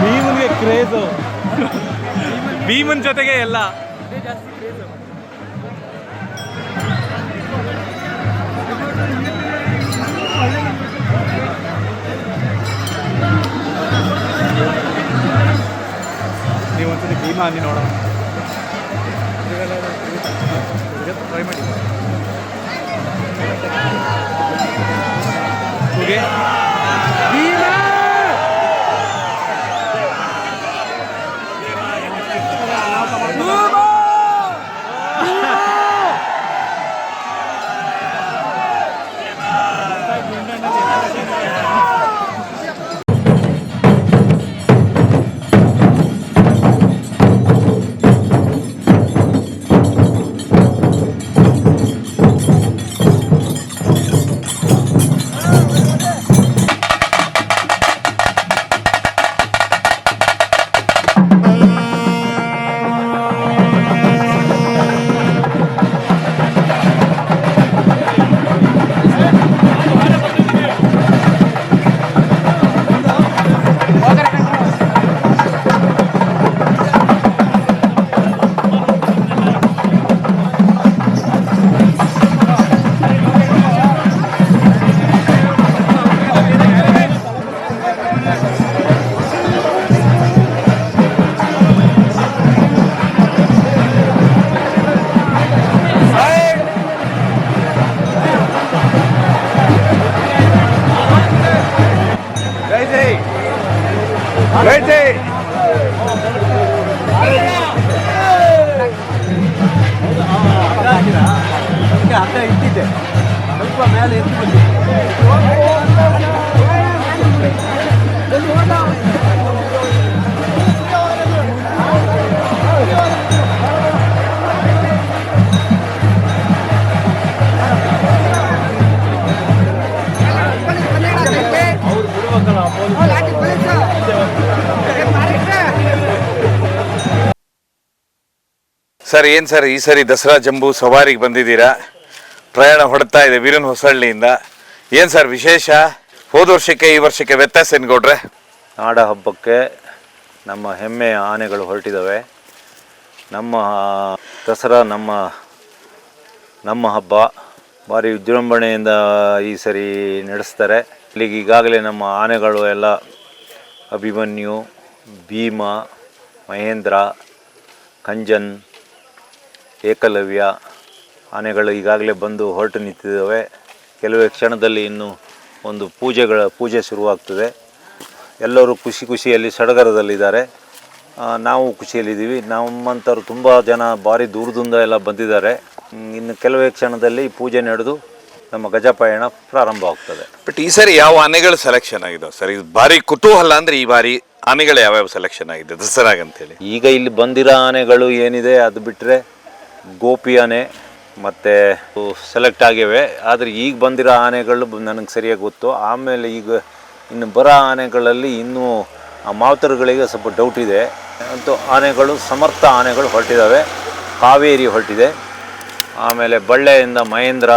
ಭೀಮನ್ಗೆ craze, ಭೀಮನ್ ಜೊತೆಗೆ ಎಲ್ಲ ನೀವೊಂದ್ಸತಿ ಭೀಮಾ ಅನ್ನಿ ನೋಡೋಣ, ಟ್ರೈ ಮಾಡಿ. ಭೀಮಾ ಅರ್ಧ ಇಟ್ಟಿದ್ದೆ, ಸ್ವಲ್ಪ ಮೇಲೆ ಎತ್ತು ಸರ್. ಏನು ಸರ್ ಈ ಸರಿ ದಸರಾ ಜಂಬೂ ಸವಾರಿಗೆ ಬಂದಿದ್ದೀರಾ, ಪ್ರಯಾಣ ಹೊಡ್ತಾ ಇದೆ ವೀರನ ಹೊಸಳ್ಳಿಯಿಂದ. ಏನು ಸರ್ ವಿಶೇಷ, ಹೋದ ವರ್ಷಕ್ಕೆ ಈ ವರ್ಷಕ್ಕೆ ವ್ಯತ್ಯಾಸ ಏನು ಕೊಡ್ರೆ? ನಾಡ ಹಬ್ಬಕ್ಕೆ ನಮ್ಮ ಹೆಮ್ಮೆಯ ಆನೆಗಳು ಹೊರಟಿದ್ದಾವೆ. ನಮ್ಮ ದಸರಾ ನಮ್ಮ ಹಬ್ಬ ಭಾರಿ ವಿಜೃಂಭಣೆಯಿಂದ ಈ ಸರಿ ನಡೆಸ್ತಾರೆ. ಇಲ್ಲಿಗೆ ಈಗಾಗಲೇ ನಮ್ಮ ಆನೆಗಳು ಎಲ್ಲ ಅಭಿಮನ್ಯು, ಭೀಮ, ಮಹೇಂದ್ರ, ಕಂಜನ್, ಏಕಲವ್ಯ ಆನೆಗಳು ಈಗಾಗಲೇ ಬಂದು ಹೊರಟು ನಿಂತಿದ್ದಾವೆ. ಕೆಲವೇ ಕ್ಷಣದಲ್ಲಿ ಇನ್ನು ಒಂದು ಪೂಜೆ ಶುರುವಾಗ್ತದೆ. ಎಲ್ಲರೂ ಖುಷಿಯಲ್ಲಿ ಸಡಗರದಲ್ಲಿದ್ದಾರೆ. ನಾವು ಖುಷಿಯಲ್ಲಿದ್ದೀವಿ. ನಮ್ಮಂಥವ್ರು ತುಂಬ ಜನ ಭಾರಿ ದೂರದಿಂದ ಎಲ್ಲ ಬಂದಿದ್ದಾರೆ. ಇನ್ನು ಕೆಲವೇ ಕ್ಷಣದಲ್ಲಿ ಪೂಜೆ ನಡೆದು ನಮ್ಮ ಗಜಪಯಣ ಪ್ರಾರಂಭ ಆಗ್ತದೆ. ಬಟ್ ಈ ಸರಿ ಯಾವ ಆನೆಗಳು ಸೆಲೆಕ್ಷನ್ ಆಗಿದಾವೆ ಸರ್? ಇದು ಭಾರಿ ಕುತೂಹಲ ಅಂದರೆ ಈ ಬಾರಿ ಆನೆಗಳು ಯಾವ್ಯಾವ ಸೆಲೆಕ್ಷನ್ ಆಗಿದೆ ದಸರಾಗಂತೇಳಿ? ಈಗ ಇಲ್ಲಿ ಬಂದಿರೋ ಆನೆಗಳು ಏನಿದೆ ಅದು ಬಿಟ್ಟರೆ ಗೋಪಿ ಆನೆ ಮತ್ತು ಸೆಲೆಕ್ಟ್ ಆಗಿವೆ. ಆದರೆ ಈಗ ಬಂದಿರೋ ಆನೆಗಳು ನನಗೆ ಸರಿಯಾಗಿ ಗೊತ್ತು. ಆಮೇಲೆ ಈಗ ಇನ್ನು ಬರೋ ಆನೆಗಳಲ್ಲಿ ಇನ್ನೂ ಆ ಮಾವುತರುಗಳಿಗೆ ಸ್ವಲ್ಪ ಡೌಟ್ ಇದೆ. ಅಂತೂ ಆನೆಗಳು ಸಮರ್ಥ ಆನೆಗಳು ಹೊರಟಿದ್ದಾವೆ. ಕಾವೇರಿ ಹೊರಟಿದೆ, ಆಮೇಲೆ ಬಳ್ಳೆಯಿಂದ ಮಹೇಂದ್ರ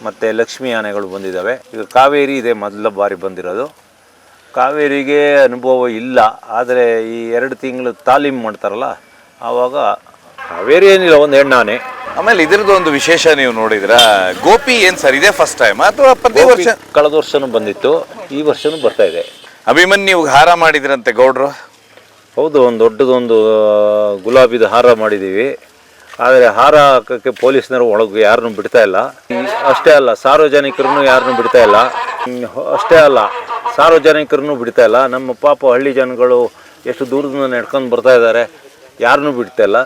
ಮತ್ತು ಲಕ್ಷ್ಮೀ ಆನೆಗಳು ಬಂದಿದ್ದಾವೆ. ಈಗ ಕಾವೇರಿ ಇದೆ ಮೊದಲ ಬಾರಿ ಬಂದಿರೋದು. ಕಾವೇರಿಗೆ ಅನುಭವ ಇಲ್ಲ, ಆದರೆ ಈ 2 ತಿಂಗಳು ತಾಲೀಮು ಮಾಡ್ತಾರಲ್ಲ ಆವಾಗ ಹಾವೇರಿ ಏನಿಲ್ಲ, ಒಂದು ಹೆಣ್ಣಾನೆ. ಆಮೇಲೆ ಇದ್ರದ್ದು ಒಂದು ವಿಶೇಷ ನೀವು ನೋಡಿದ್ರ, ಗೋಪಿ ಏನ್ ಸರ್ ಇದೇ ಫಸ್ಟ್ ಟೈಮ್ ಅಥವಾ ಪ್ರತಿ ವರ್ಷ? ಕಳೆದ ವರ್ಷನೂ ಬಂದಿತ್ತು, ಈ ವರ್ಷನೂ ಬರ್ತಾ ಇದೆ. ಅಭಿಮನ್ಯು ಹಾರ ಮಾಡಿದ್ರಂತೆ ಗೌಡ್ರು. ಹೌದು, ಒಂದು ದೊಡ್ಡದೊಂದು ಗುಲಾಬಿದ ಹಾರ ಮಾಡಿದ್ದೀವಿ. ಆದರೆ ಹಾರ ಹಾಕೋಕ್ಕೆ ಪೊಲೀಸ್ನವರು ಒಳಗೆ ಯಾರನ್ನೂ ಬಿಡ್ತಾ ಇಲ್ಲ. ಅಷ್ಟೇ ಅಲ್ಲ, ಸಾರ್ವಜನಿಕರನ್ನು ಯಾರನ್ನೂ ಬಿಡ್ತಾ ಇಲ್ಲ. ಅಷ್ಟೇ ಅಲ್ಲ, ಸಾರ್ವಜನಿಕರನ್ನು ಬಿಡ್ತಾ ಇಲ್ಲ. ನಮ್ಮ ಪಾಪ ಹಳ್ಳಿ ಜನಗಳು ಎಷ್ಟು ದೂರದಿಂದ ನಡ್ಕೊಂಡು ಬರ್ತಾ ಇದ್ದಾರೆ, ಯಾರನ್ನೂ ಬಿಡ್ತಾ ಇಲ್ಲ.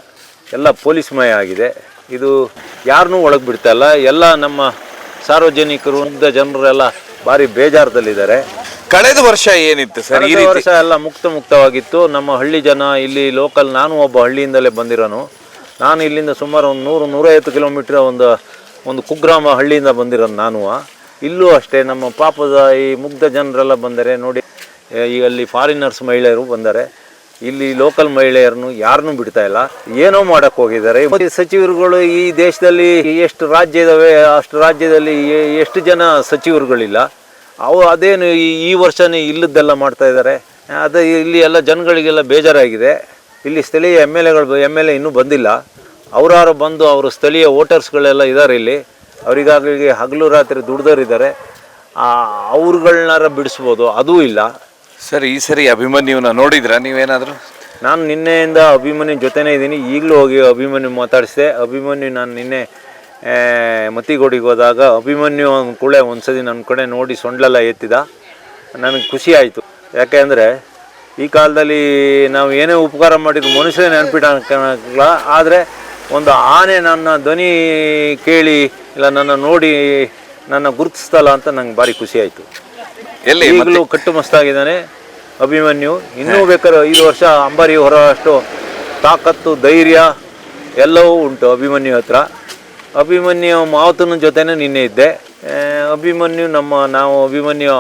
ಎಲ್ಲ ಪೊಲೀಸ್ಮಯ ಆಗಿದೆ. ಇದು ಯಾರನ್ನೂ ಒಳಗೆ ಬಿಡ್ತಾ ಇಲ್ಲ. ಎಲ್ಲ ನಮ್ಮ ಸಾರ್ವಜನಿಕರು ಜನರೆಲ್ಲ ಭಾರಿ ಬೇಜಾರದಲ್ಲಿದ್ದಾರೆ. ಕಳೆದ ವರ್ಷ ಏನಿತ್ತು ಸರ್? ಈ ವರ್ಷ ಎಲ್ಲ ಮುಕ್ತವಾಗಿತ್ತು. ನಮ್ಮ ಹಳ್ಳಿ ಜನ ಇಲ್ಲಿ ಲೋಕಲ್, ನಾನು ಒಬ್ಬ ಹಳ್ಳಿಯಿಂದಲೇ ಬಂದಿರೋನು. ನಾನು ಇಲ್ಲಿಂದ ಸುಮಾರು ಒಂದು 100-150 ಕಿಲೋಮೀಟ್ರ್ ಒಂದು ಕುಗ್ರಾಮ ಹಳ್ಳಿಯಿಂದ ಬಂದಿರೋನು ನಾನು. ಇಲ್ಲೂ ಅಷ್ಟೇ ನಮ್ಮ ಪಾಪದ ಈ ಮುಗ್ಧ ಜನರೆಲ್ಲ ಬಂದರೆ ನೋಡಿ. ಈಗ ಅಲ್ಲಿ ಫಾರಿನರ್ಸ್ ಮಹಿಳೆಯರು ಬಂದರೆ, ಇಲ್ಲಿ ಲೋಕಲ್ ಮಹಿಳೆಯರನ್ನು ಯಾರನ್ನೂ ಬಿಡ್ತಾ ಇಲ್ಲ. ಏನೋ ಮಾಡೋಕ್ಕೆ ಹೋಗಿದ್ದಾರೆ ಸಚಿವರುಗಳು. ಈ ದೇಶದಲ್ಲಿ ಎಷ್ಟು ರಾಜ್ಯ ಇದ್ದಾವೆ, ಅಷ್ಟು ರಾಜ್ಯದಲ್ಲಿ ಎಷ್ಟು ಜನ ಸಚಿವರುಗಳಿಲ್ಲ. ಅದೇನು ಈ ವರ್ಷನೇ ಇಲ್ಲದ್ದೆಲ್ಲ ಮಾಡ್ತಾ ಇದ್ದಾರೆ. ಅದು ಇಲ್ಲಿ ಎಲ್ಲ ಜನಗಳಿಗೆಲ್ಲ ಬೇಜಾರಾಗಿದೆ. ಇಲ್ಲಿ ಸ್ಥಳೀಯ ಎಮ್ ಎಲ್ ಎ ಇನ್ನೂ ಬಂದಿಲ್ಲ. ಅವರಾರು ಬಂದು ಅವರು ಸ್ಥಳೀಯ ವೋಟರ್ಸ್ಗಳೆಲ್ಲ ಇದ್ದಾರೆ ಇಲ್ಲಿ. ಅವರಿಗಾಗಲಿ ಹಗಲು ರಾತ್ರಿ ದುಡ್ದವರಿದ್ದಾರೆ. ಅವ್ರುಗಳನ್ನಾರ ಬಿಡಿಸ್ಬೋದು, ಅದೂ ಇಲ್ಲ ಸರ್. ಈ ಸರಿ ಅಭಿಮನ್ಯುನ ನೋಡಿದ್ರ ನೀವೇನಾದರೂ? ನಾನು ನಿನ್ನೆಯಿಂದ ಅಭಿಮನ್ಯು ಜೊತೆನೇ ಇದ್ದೀನಿ. ಈಗಲೂ ಹೋಗಿ ಅಭಿಮನ್ಯು ಮಾತಾಡಿಸಿದೆ. ಅಭಿಮನ್ಯು ನಾನು ನಿನ್ನೆ ಮತ್ತಿಗೋಡಿಗೆ ಹೋದಾಗ ಅಭಿಮನ್ಯು ಕೂಡ ಒಂದ್ಸತಿ ನನ್ನ ಕಡೆ ನೋಡಿ ಸೊಂಡ್ಲೆಲ್ಲ ಎತ್ತಿದ. ನನಗೆ ಖುಷಿ ಆಯಿತು. ಯಾಕೆಂದರೆ ಈ ಕಾಲದಲ್ಲಿ ನಾವು ಏನೇ ಉಪಕಾರ ಮಾಡಿದ್ರು ಮನುಷ್ಯರೇ ನೆನಪಿಡಲ್ಲ. ಆದರೆ ಒಂದು ಆನೆ ನನ್ನ ಧ್ವನಿ ಕೇಳಿ ಇಲ್ಲ ನನ್ನ ನೋಡಿ ನನ್ನ ಗುರುತಿಸ್ತಲ್ಲ ಅಂತ ನಂಗೆ ಭಾರಿ ಖುಷಿ ಆಯಿತು. ಈಗಲೂ ಕಟ್ಟುಮಸ್ತಾಗಿದ್ದಾನೆ ಅಭಿಮನ್ಯು. ಇನ್ನೂ ಬೇಕಾದ್ರೆ 5 ವರ್ಷ ಅಂಬಾರಿ ಹೊರ ಅಷ್ಟು ತಾಕತ್ತು, ಧೈರ್ಯ ಎಲ್ಲವೂ ಉಂಟು ಅಭಿಮನ್ಯು ಹತ್ರ. ಅಭಿಮನ್ಯು ಮಾವತನ ಜೊತೆನೇ ನಿನ್ನೆ ಇದ್ದೆ. ಅಭಿಮನ್ಯು ನಾವು ಅಭಿಮನ್ಯು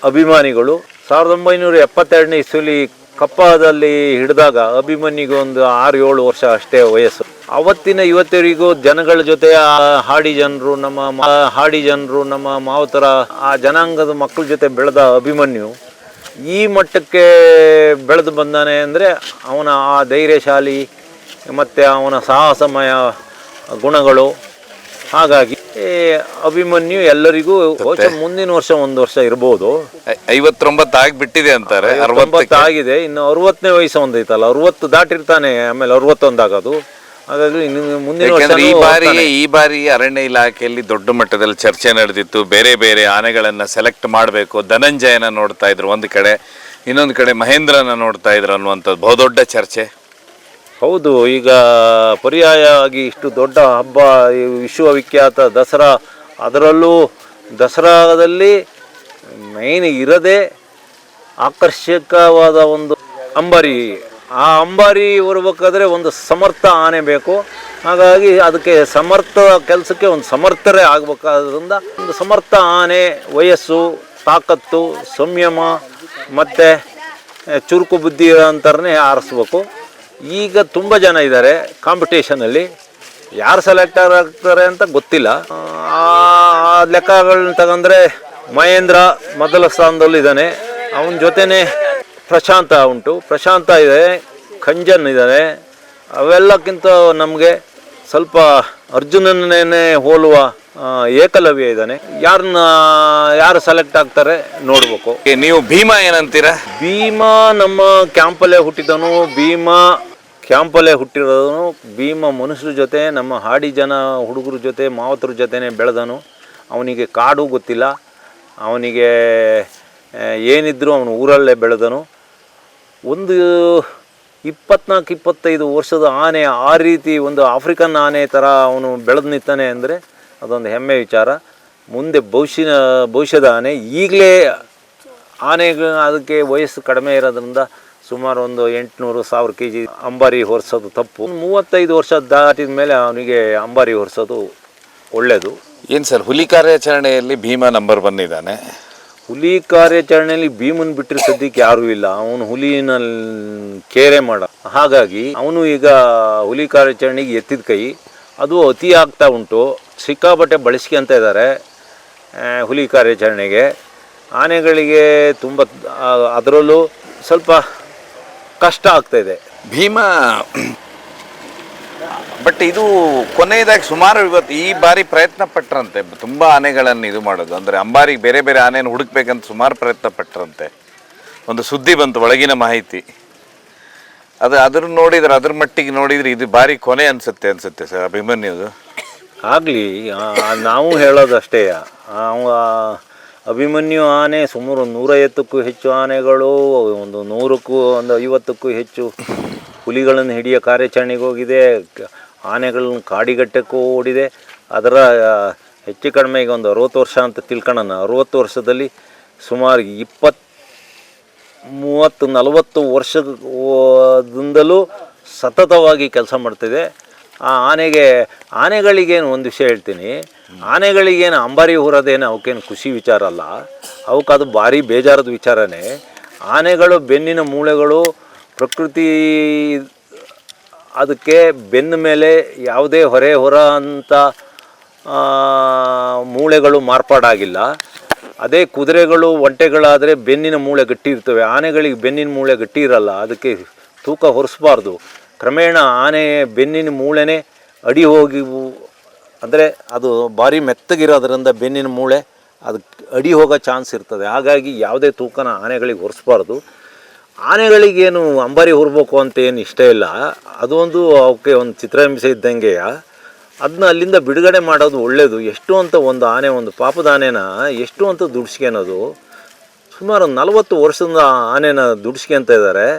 ಅಭಿಮಾನಿಗಳು. 1972ನೇ ಇಸ್ವಿಲಿ ಕಪ್ಪದಲ್ಲಿ ಹಿಡಿದಾಗ ಅಭಿಮನ್ಯುಗೆ ಒಂದು 6-7 ವರ್ಷ ಅಷ್ಟೇ ವಯಸ್ಸು. ಅವತ್ತಿನ ಇವತ್ತಿಗೂ ಜನಗಳ ಜೊತೆ ಹಾಡಿ ಜನರು ನಮ್ಮ ಮಾವತರ ಆ ಜನಾಂಗದ ಮಕ್ಕಳ ಜೊತೆ ಬೆಳೆದ ಅಭಿಮನ್ಯು ಈ ಮಟ್ಟಕ್ಕೆ ಬೆಳೆದು ಬಂದಾನೆ ಅಂದರೆ ಅವನ ಆ ಧೈರ್ಯಶಾಲಿ ಮತ್ತು ಅವನ ಸಾಹಸಮಯ ಗುಣಗಳು. ಹಾಗಾಗಿ ಅಭಿಮನ್ಯು ಎಲ್ಲರಿಗೂ ಮುಂದಿನ ವರ್ಷ 1 ವರ್ಷ ಇರ್ಬೋದು. 59 ಆಗಿಬಿಟ್ಟಿದೆ ಅಂತಾರೆ. 60 ಆಗಿದೆ. ಇನ್ನು 60ನೇ ವಯಸ್ಸು ಒಂದೈತಲ್ಲ, 60 ದಾಟಿರ್ತಾನೆ. ಆಮೇಲೆ 61 ಆಗೋದು. ಹಾಗಾಗಿ ಮುಂದಿನ ವರ್ಷ ಈ ಬಾರಿ ಅರಣ್ಯ ಇಲಾಖೆಯಲ್ಲಿ ದೊಡ್ಡ ಮಟ್ಟದಲ್ಲಿ ಚರ್ಚೆ ನಡೆದಿತ್ತು. ಬೇರೆ ಬೇರೆ ಆನೆಗಳನ್ನ ಸೆಲೆಕ್ಟ್ ಮಾಡಬೇಕು. ಧನಂಜಯನ ನೋಡ್ತಾ ಇದ್ರು ಒಂದು ಕಡೆ, ಇನ್ನೊಂದು ಕಡೆ ಮಹೇಂದ್ರನ ನೋಡ್ತಾ ಇದ್ರು ಅನ್ನುವಂಥದ್ದು ಬಹುದೊಡ್ಡ ಚರ್ಚೆ. ಹೌದು, ಈಗ ಪರ್ಯಾಯವಾಗಿ ಇಷ್ಟು ದೊಡ್ಡ ಹಬ್ಬ, ವಿಶ್ವವಿಖ್ಯಾತ ದಸರಾ, ಅದರಲ್ಲೂ ದಸರಾದಲ್ಲಿ ಮೇನ್ ಇರದೆ ಆಕರ್ಷಕವಾದ ಒಂದು ಅಂಬಾರಿ. ಆ ಅಂಬಾರಿ ಹೊರಬೇಕಾದ್ರೆ ಒಂದು ಸಮರ್ಥ ಆನೆ ಬೇಕು. ಹಾಗಾಗಿ ಅದಕ್ಕೆ ಸಮರ್ಥ ಕೆಲಸಕ್ಕೆ ಒಂದು ಸಮರ್ಥರೇ ಆಗಬೇಕಾದ್ರಿಂದ ಒಂದು ಸಮರ್ಥ ಆನೆ ವಯಸ್ಸು, ತಾಕತ್ತು, ಸಂಯಮ ಮತ್ತು ಚುರುಕು ಬುದ್ಧಿ ಅಂತಾರೇ ಆರಿಸ್ಬೇಕು. ಈಗ ತುಂಬ ಜನ ಇದ್ದಾರೆ ಕಾಂಪಿಟೇಷನಲ್ಲಿ. ಯಾರು ಸೆಲೆಕ್ಟ್ ಆಗ್ತಾರೆ ಅಂತ ಗೊತ್ತಿಲ್ಲ. ಆ ಲೆಕ್ಕಗಳನ್ನ ತಗೊಂಡ್ರೆ ಮಹೇಂದ್ರ ಮೊದಲ ಸ್ಥಾನದಲ್ಲಿದ್ದಾನೆ. ಅವನ ಜೊತೆನೇ ಪ್ರಶಾಂತ ಉಂಟು, ಪ್ರಶಾಂತ ಇದೆ, ಖಂಜನ್ ಇದ್ದಾರೆ. ಅವೆಲ್ಲಕ್ಕಿಂತ ನಮಗೆ ಸ್ವಲ್ಪ ಅರ್ಜುನನ್ನೇ ಹೋಲುವ ಏಕಲವ್ಯ ಇದ್ದಾನೆ. ಯಾರು ಸೆಲೆಕ್ಟ್ ಆಗ್ತಾರೆ ನೋಡ್ಬೇಕು. ನೀವು ಭೀಮಾ ಏನಂತೀರಾ? ಭೀಮಾ ನಮ್ಮ ಕ್ಯಾಂಪಲ್ಲೇ ಹುಟ್ಟಿರೋನು. ಭೀಮಾ ಮನುಷ್ಯರ ಜೊತೆ, ನಮ್ಮ ಹಾಡಿ ಜನ ಹುಡುಗರ ಜೊತೆ, ಮಾವತರ ಜೊತೆನೇ ಬೆಳೆದನು. ಅವನಿಗೆ ಕಾಡು ಗೊತ್ತಿಲ್ಲ, ಅವನಿಗೆ ಏನಿದ್ರು ಅವನು ಊರಲ್ಲೇ ಬೆಳೆದನು. ಒಂದು 24-25 ವರ್ಷದ ಆನೆ ಆ ರೀತಿ ಒಂದು ಆಫ್ರಿಕನ್ ಆನೆ ಥರ ಅವನು ಬೆಳೆದು ನಿಂತಾನೆ ಅಂದರೆ ಅದೊಂದು ಹೆಮ್ಮೆ ವಿಚಾರ. ಮುಂದೆ ಭವಿಷ್ಯದ ಆನೆ. ಈಗಲೇ ಅದಕ್ಕೆ ವಯಸ್ಸು ಕಡಿಮೆ ಇರೋದ್ರಿಂದ ಸುಮಾರು ಒಂದು 800-1000 kg ಅಂಬಾರಿ ಹೊರಿಸೋದು ತಪ್ಪು. 35 ವರ್ಷ ದಾಟಿದ ಮೇಲೆ ಅವನಿಗೆ ಅಂಬಾರಿ ಹೊರಿಸೋದು ಒಳ್ಳೆಯದು. ಏನು ಸರ್, ಹುಲಿ ಕಾರ್ಯಾಚರಣೆಯಲ್ಲಿ ಭೀಮಾ ನಂಬರ್ ಬಂದಿದ್ದಾನೆ. ಹುಲಿ ಕಾರ್ಯಾಚರಣೆಯಲ್ಲಿ ಭೀಮನ್ ಬಿಟ್ಟರೆ ಸದ್ಯಕ್ಕೆ ಯಾರೂ ಇಲ್ಲ. ಅವನು ಹುಲಿನ ಕೇರೆ ಮಾಡ. ಹಾಗಾಗಿ ಅವನು ಈಗ ಹುಲಿ ಕಾರ್ಯಾಚರಣೆಗೆ ಎತ್ತಿದ ಕೈ. ಅದು ಅತಿ ಆಗ್ತಾ ಉಂಟು. ಸಿಕ್ಕಾಪಟ್ಟೆ ಬಳಸ್ಕೊಂತ ಇದ್ದಾರೆ ಹುಲಿ ಕಾರ್ಯಾಚರಣೆಗೆ. ಆನೆಗಳಿಗೆ ತುಂಬ ಅದರಲ್ಲೂ ಸ್ವಲ್ಪ ಕಷ್ಟ ಆಗ್ತಾಯಿದೆ. ಭೀಮಾ ಬಟ್ ಇದು ಕೊನೆಯದಾಗಿ ಸುಮಾರು ಇವತ್ತು ಈ ಬಾರಿ ಪ್ರಯತ್ನ ಪಟ್ರಂತೆ ತುಂಬ ಆನೆಗಳನ್ನು ಇದು ಮಾಡೋದು, ಅಂದರೆ ಅಂಬಾರಿಗೆ ಬೇರೆ ಬೇರೆ ಆನೆಯನ್ನು ಹುಡುಕ್ಬೇಕಂತ ಸುಮಾರು ಪ್ರಯತ್ನ ಪಟ್ರಂತೆ. ಒಂದು ಸುದ್ದಿ ಬಂತು, ಒಳಗಿನ ಮಾಹಿತಿ. ಅದ್ರ ನೋಡಿದ್ರೆ ಅದ್ರ ಮಟ್ಟಿಗೆ ನೋಡಿದರೆ ಇದು ಬಾರಿ ಕೊನೆ ಅನ್ಸುತ್ತೆ ಸರ್ ಅಭಿಮನ್ಯುದು. ಆಗಲಿ, ನಾವು ಹೇಳೋದಷ್ಟೇ. ಅಭಿಮನ್ಯು ಆನೆ ಸುಮಾರು 150ಕ್ಕೂ ಹೆಚ್ಚು ಆನೆಗಳು, ಒಂದು 150ಕ್ಕೂ ಹೆಚ್ಚು ಹುಲಿಗಳನ್ನು ಹಿಡಿಯೋ ಕಾರ್ಯಾಚರಣೆಗೆ ಹೋಗಿದೆ, ಆನೆಗಳನ್ನು ಕಾಡಿಗಟ್ಟಕ್ಕೂ ಓಡಿದೆ. ಅದರ ಹೆಚ್ಚು ಕಡಿಮೆ ಈಗ ಒಂದು 60 ವರ್ಷ ಅಂತ ತಿಳ್ಕೊಳ್ಳೋಣ. 60 ವರ್ಷದಲ್ಲಿ ಸುಮಾರು 30-40 ವರ್ಷದಿಂದಲೂ ಸತತವಾಗಿ ಕೆಲಸ ಮಾಡ್ತಿದೆ. ಆ ಆನೆಗಳಿಗೇನು ಒಂದು ವಿಷಯ ಹೇಳ್ತೀನಿ, ಆನೆಗಳಿಗೇನು ಅಂಬಾರಿ ಹೊರೋದೇನು ಅವಕ್ಕೇನು ಖುಷಿ ವಿಚಾರ ಅಲ್ಲ, ಅವಕ್ಕದು ಭಾರಿ ಬೇಜಾರದ ವಿಚಾರನೇ. ಆನೆಗಳು ಬೆನ್ನಿನ ಮೂಳೆಗಳು ಪ್ರಕೃತಿ ಅದಕ್ಕೆ ಬೆನ್ನ ಮೇಲೆ ಯಾವುದೇ ಹೊರ ಅಂತ ಮೂಳೆಗಳು ಮಾರ್ಪಾಡಾಗಿಲ್ಲ. ಅದೇ ಕುದುರೆಗಳು ಒಂಟೆಗಳಾದರೆ ಬೆನ್ನಿನ ಮೂಳೆ ಗಟ್ಟಿ ಇರ್ತವೆ, ಆನೆಗಳಿಗೆ ಬೆನ್ನಿನ ಮೂಳೆ ಗಟ್ಟಿ ಇರಲ್ಲ, ಅದಕ್ಕೆ ತೂಕ ಹೊರಿಸ್ಬಾರ್ದು. ಕ್ರಮೇಣ ಆನೆ ಬೆನ್ನಿನ ಮೂಳೆನೇ ಅಡಿ ಹೋಗಿ, ಅಂದರೆ ಅದು ಭಾರಿ ಮೆತ್ತಗಿರೋದ್ರಿಂದ ಬೆನ್ನಿನ ಮೂಳೆ ಅದಕ್ಕೆ ಅಡಿ ಹೋಗೋ ಚಾನ್ಸ್ ಇರ್ತದೆ. ಹಾಗಾಗಿ ಯಾವುದೇ ತೂಕನ ಆನೆಗಳಿಗೆ ಹೊರಿಸ್ಬಾರ್ದು. ಆನೆಗಳಿಗೇನು ಅಂಬಾರಿ ಹೊರಬೇಕು ಅಂತ ಏನು ಇಷ್ಟ ಇಲ್ಲ, ಅದೊಂದು ಅವಕ್ಕೆ ಒಂದು ಚಿತ್ರಹಿಂಸೆ ಇದ್ದಂಗೆ. ಅದನ್ನ ಅಲ್ಲಿಂದ ಬಿಡುಗಡೆ ಮಾಡೋದು ಒಳ್ಳೆಯದು. ಎಷ್ಟು ಅಂತ ಒಂದು ಆನೆ, ಒಂದು ಪಾಪದ ಆನೆನ ಎಷ್ಟು ಅಂತ ದುಡಿಸ್ಕೊಳೋದು. ಸುಮಾರು 40 ವರ್ಷದಿಂದ ಆನೆನ ದುಡಿಸ್ಕೊತ ಇದ್ದಾರೆ.